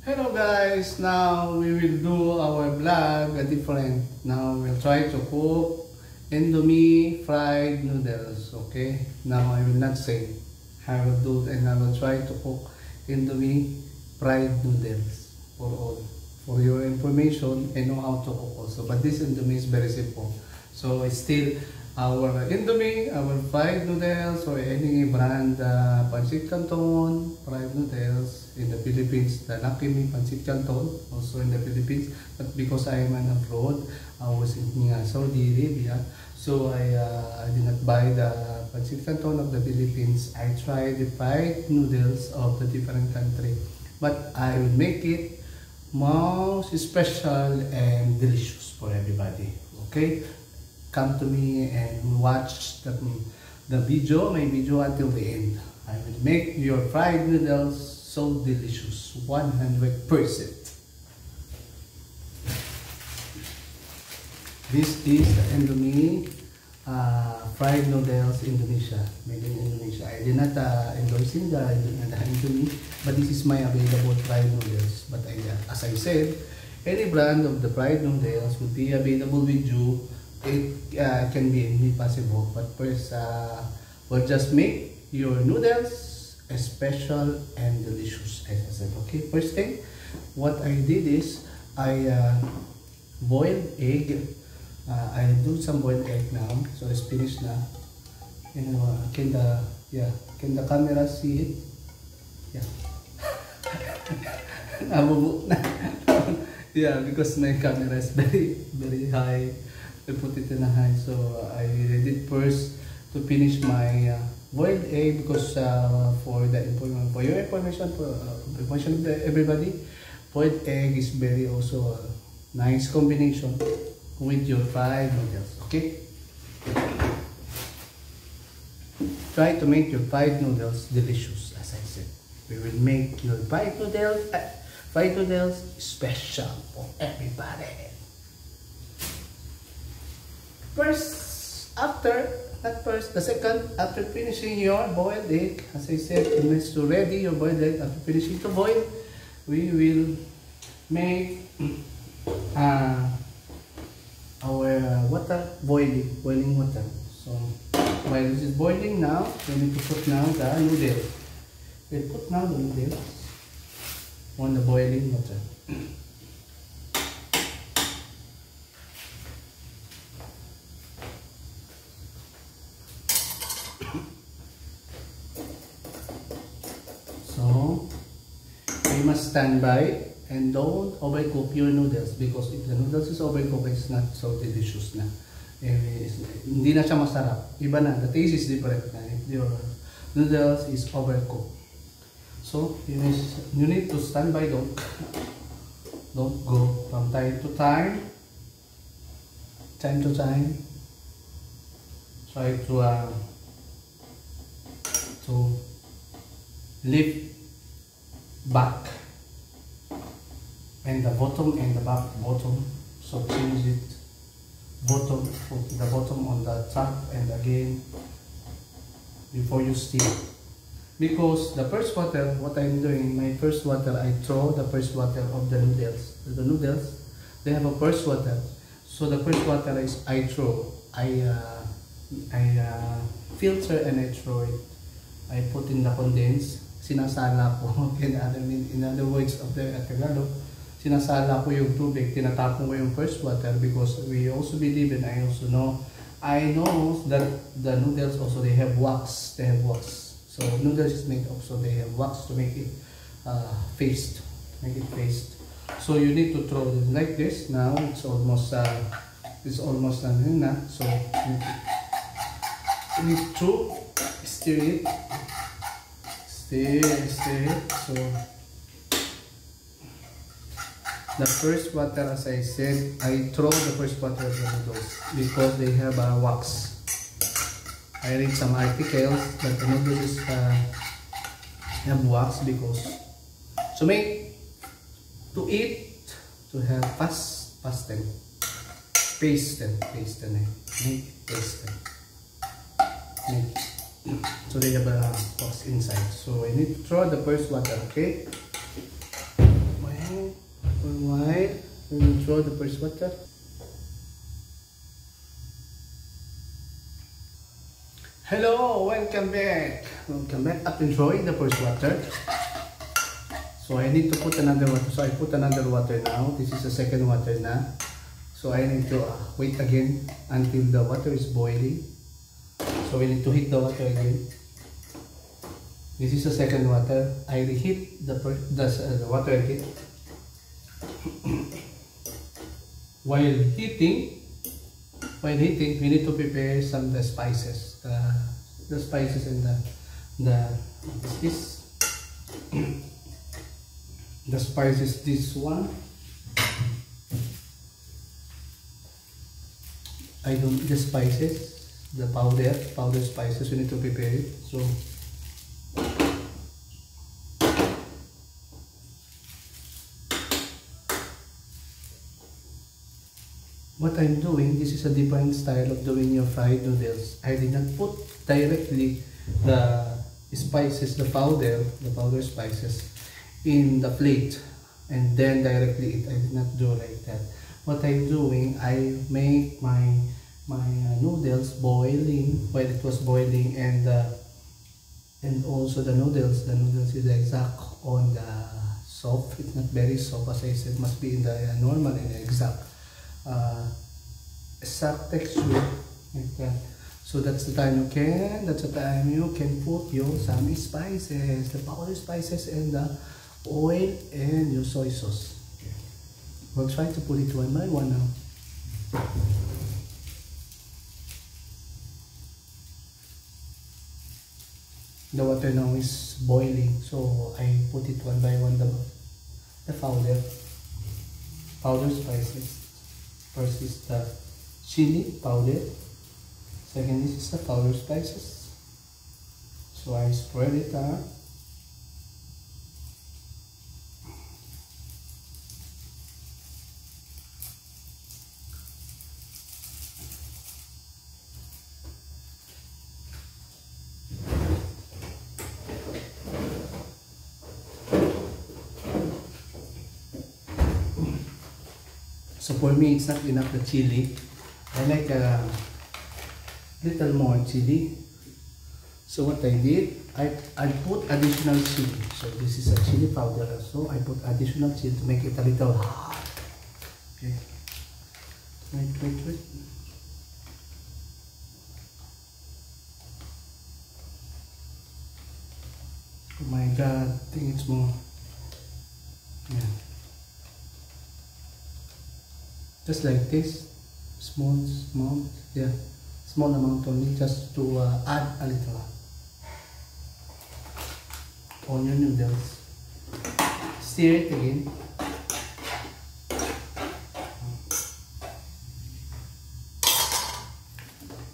Hello guys, now we will do our vlog different. Now we'll try to cook Indomie fried noodles. Okay, now I will not say. I will do and I will try to cook Indomie fried noodles for all. For your information, I know how to cook also, but this Indomie is very simple. So it's still our Indomie, our fried noodles, or any brand, Pansit Canton, fried noodles in the Philippines, the Lucky Me Pansit Canton, also in the Philippines. But because I am an abroad, I was in Saudi Arabia, so I did not buy the Pansit Canton of the Philippines. I tried the fried noodles of the different country, but I will make it most special and delicious for everybody. Okay, come to me and watch the video, my video until the end. I will make your fried noodles so delicious, 100%. This is the Indomie fried noodles Indonesia, made in Indonesia. I did not endorsing the Indomie, but this is my available fried noodles. But as I said, any brand of the fried noodles will be available with you. It can be any possible, but first we'll just make your noodles special and delicious, as I said. Okay, first thing what I did is I boiled egg. I do some boiled egg now, so it's finished now. You know, can the camera see it? Yeah. Yeah, because my camera is very high. I put it in a high, so I did first to finish my boiled egg because for your information, for information of everybody, boiled egg is very also a nice combination with your fried noodles. Okay, try to make your fried noodles delicious. As I said, we will make your fried noodles special for everybody. The second, after finishing your boiled egg, as I said, it's to ready your boiled egg. After finishing to boil, we will make our water boiling water. So while this is boiling now, we need to put now the noodles. We put now the noodles on the boiling water. So you must stand by and don't overcook your noodles, because if the noodles is overcooked, it's not so delicious na. Hindi na siya masarap. Iba na. The taste is different na if your noodles is overcooked. So you need to stand by. Don't go from time to time. Time to time. Try to lift back and the bottom and the back bottom, so change it bottom, put the bottom on the top and again before you steam, because the first water, what I'm doing, my first water, I throw the first water of the noodles. The noodles, they have a first water, so the first water is I throw, I filter and I throw it. I put in the condense, sinasala ko. In other words of the Tagalog, sinasala ko yung tubig, tinatapon ko yung first water, because we also believe and I know that the noodles also they have wax. So noodles is made of, so they have wax to make it paste. So you need to throw it like this. Now it's almost done na. So you need to stir it. So the first water, as I said, I throw the first water of the noodles because they have wax. I read some articles that the noodles have wax because to make, to eat, to have paste. So they have a box inside. So I need to throw the first water, okay? My For a while, we will throw the first water. Hello, welcome back. Welcome back. Up and throwing the first water. So I need to put another water. So I put another water now. This is the second water now. So I need to wait again until the water is boiling. So we need to heat the water again. This is the second water. I reheat the water again. While heating, we need to prepare some of the spices. The spices and the spices. This one. The spices, the powder spices. We need to prepare it. So. What I'm doing, this is a different style of doing your fried noodles. I did not put directly the spices, the powder spices in the plate and then directly eat. I did not do like that. What I'm doing, I make my noodles boiling while it was boiling, and also the noodles is exact on the soft. It's not very soft, as I said, must be in the normal and exact texture like that. So that's the time you can put your some spices, the powder spices and the oil and your soy sauce. Okay. We'll try to put it one by one now. The water now is boiling, so I put it one by one, the powder spices. First is the chili powder. Second is the powder spices. So I spread it out. So for me, it's not enough the chili. I like a little more chili. So what I did, I put additional chili. So this is a chili powder. So I put additional chili to make it a little hot. Okay. Wait. Oh my God, I think it's more. Yeah. Just like this, small amount only, just to add a little on your noodles. Stir it again.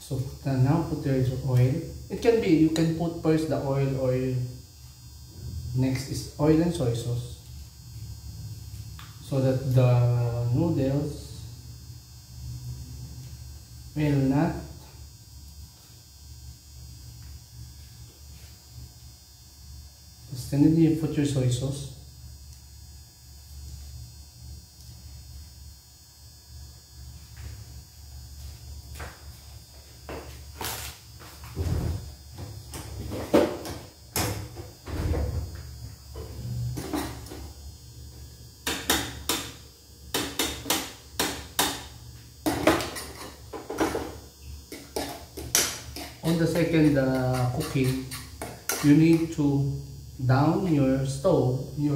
So now put your oil. It can be, you can put first the oil, next is oil and soy sauce, so that the noodles will not then you put your soy sauce. On the second cooking, you need to down your stove, the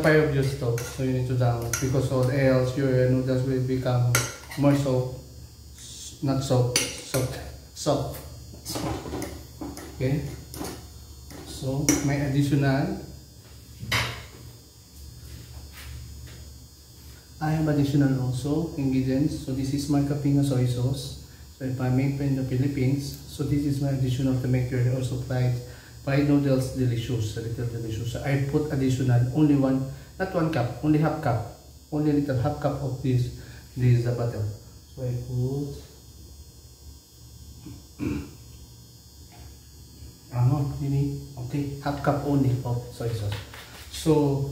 fire of your stove. So you need to down, because or else your noodles will become more soft. Okay. So may I have additional also ingredients. So this is my kapinga soy sauce. So if I make in the Philippines, so this is my additional to make your also fried noodles delicious, a little delicious. So I put additional only one, not 1 cup, only half cup, only a little half cup of this butter. So I put you need, okay, half cup only of soy sauce. So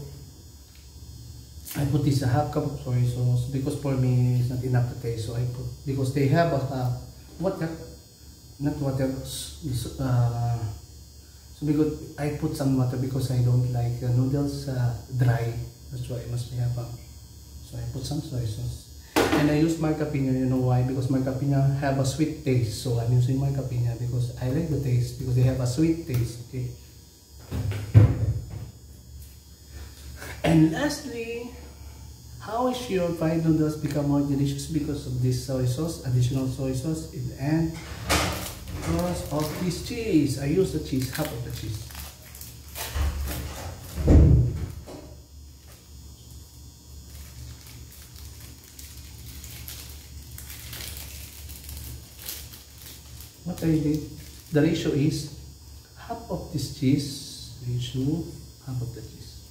I put this a half cup of soy sauce because for me it's not enough to taste. So I put, because they have a water, not water. So because I put some water because I don't like the noodles dry. That's why it must be have a. So I put some soy sauce. And I use marca piña, you know why? Because marca piña have a sweet taste. So I'm using marca piña because I like the taste, because they have a sweet taste, okay? And lastly, how is your fried noodles become more delicious? Because of this soy sauce, additional soy sauce, and because of this cheese. I use the cheese, half of the cheese. What I did, the ratio is half of this cheese, ratio, half of the cheese.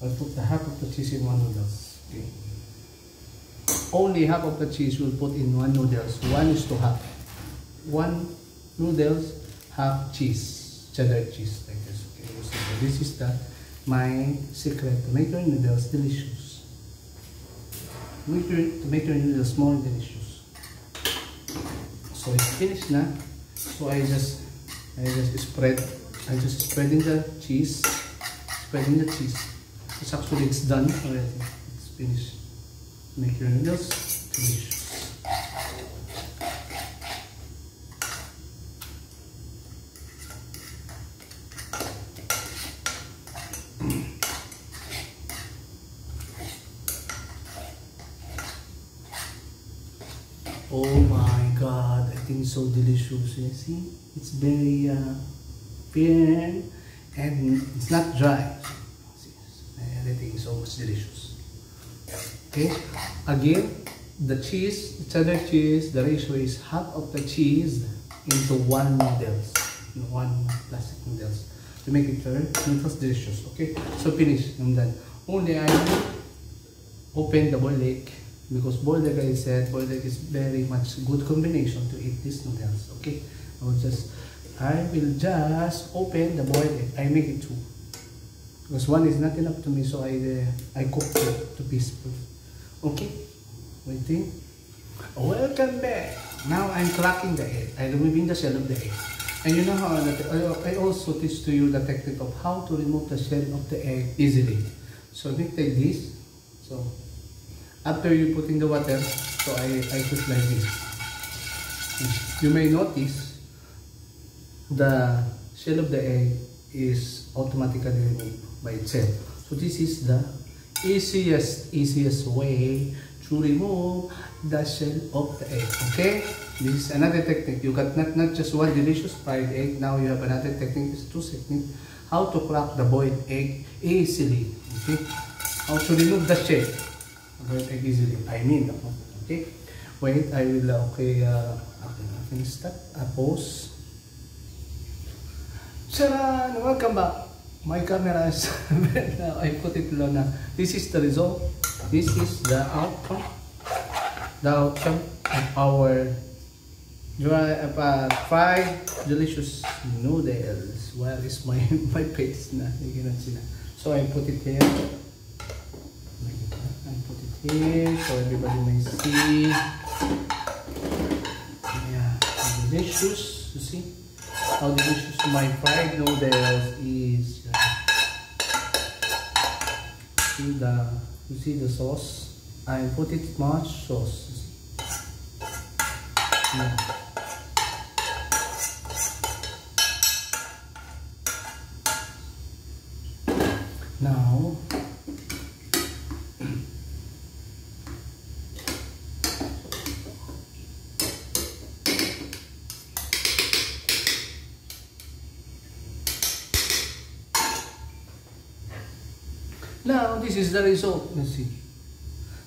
I put the half of the cheese in one noodles. Okay. Only half of the cheese will put in one noodles. 1:1. One noodles, half cheese, cheddar cheese, like this. Okay. So this is my secret to make your noodles delicious. To make your noodles more delicious. So it's finished now. So I just spreading the cheese. It's actually done already. It's finished. Make your noodles delicious. Oh my god, I think it's so delicious. You see, it's very firm and it's not dry. See, everything is so delicious. Okay, again, the cheese, the cheddar cheese, the ratio is half of the cheese into one noodles, one plastic noodles, to make it noodles delicious. Okay, so finish. I'm done. Only I will open the boiled egg, because boiled egg, I said boiled egg is very much good combination to eat these noodles. Okay, I will just open the boiled egg. I make it two, because one is not enough to me, so I cook it to peaceful. Okay, waiting. Welcome back. Now I'm cracking the egg. I'm removing the shell of the egg. And you know how I also teach to you the technique of how to remove the shell of the egg easily. So we take this. So after you put in the water, so I put like this. You may notice the shell of the egg is automatically removed by itself. So this is the easiest way to remove the shell of the egg. Okay, this is another technique. You got not just one delicious fried egg. Now you have another technique. It's two techniques how to crack the boiled egg easily. Okay, how to remove the shell boiled egg easily. I mean, okay. Wait, I will. Okay, I can stop. Pause. Charan! Welcome back. My camera is now I put it low now. This is the result. This is the outcome. The outcome of our fried delicious noodles. Where is my face na? You cannot see na. So I put it here. I put it here so everybody may see. Yeah, delicious. You see how delicious my fried noodles is. You see the sauce? I put it much sauce. Yeah. Now this is the result. Let's see.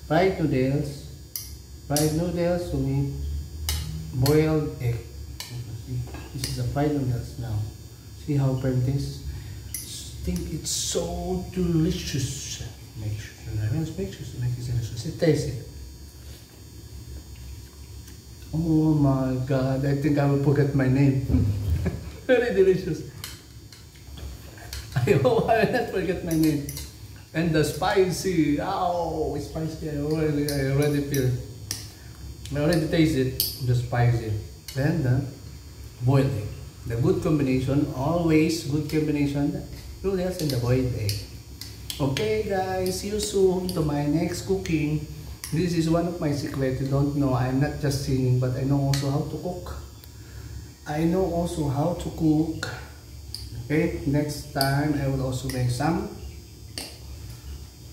Fried noodles with boiled egg. See, this is the fried noodles now. See how firm it is? I think it's so delicious. Make sure to make it delicious. Taste it. Oh my god, I think I will forget my name. Very delicious. I hope I will not forget my name. And the spicy, oh, spicy, I already feel. I already taste it, the spicy. Then the boiled egg. The good combination, always good combination, noodles and the boiled egg. Okay guys, see you soon to my next cooking. This is one of my secrets. You don't know, I'm not just singing, but I know also how to cook. I know also how to cook. Okay, next time I will also make some.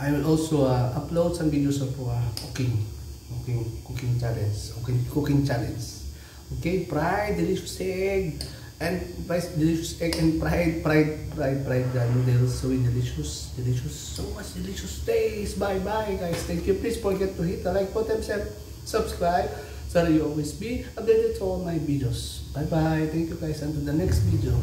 I will also upload some videos of cooking challenge. Okay, fried delicious egg and fried noodles. So delicious, so much delicious taste. Bye bye guys. Thank you. Please forget to hit the like button, subscribe, so that you always be updated to all my videos. Bye bye. Thank you guys. Until the next video.